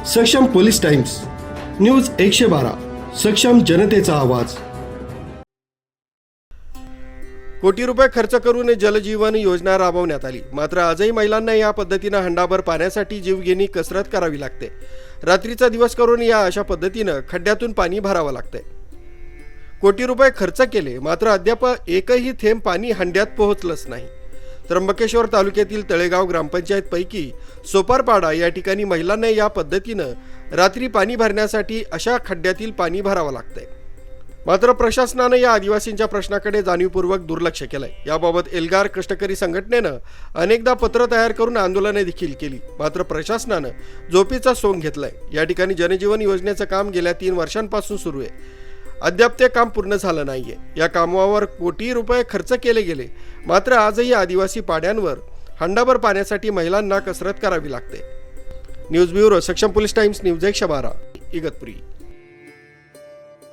सक्षम police times, news 112, सक्षम जनतेचा आवाज। कोटी रुपये खर्च करून जलजीवन योजना राबवण्यात आली, मात्र आजही महिलांना या पद्धतीने हंडाभर पाण्यासाठी जीवघेणी कसरत करावी लागते। रात्रीचा दिवस करून या अशा पद्धतीने खड्ड्यातून पाणी भरावं लागते। कोटी रुपये खर्च केले, मात्र अद्याप एकही थेंब पाणी हंड्यात पोहोचलंच नाही। त्र्यंबकेश्वर तालुक्यातील तळेगाव ग्रामपंचायत पैकी सोपारपाडा या ठिकाणी महिलांना या पद्धतीनं रात्री पाणी भरण्यासाठी अशा खड्ड्यातील पाणी भरावं लागतंय। मात्र प्रशासनानं या आदिवासींच्या प्रश्नाकडे जाणीवपूर्वक दुर्लक्ष केलंय। याबाबत एल्गार कष्टकरी संघटनेनं अनेकदा पत्र तयार करून आंदोलने देखील केली, मात्र प्रशासनानं झोपेचा सोंग घेतलाय। या ठिकाणी जनजीवन योजनेचं काम गेल्या 3 वर्षांपासून सुरू आहे, अद्याप ते काम पूर्ण झालं नाहीये। या कामावर कोटी रुपये खर्च केले गेले, मात्र आजही आदिवासी पाड्यांवर हंडाभर पाण्यासाठी महिलांना कसरत करावी लागते। न्यूज ब्युरो, सक्षम पोलीस टाइम्स, न्यूज 112, इगतपुरी।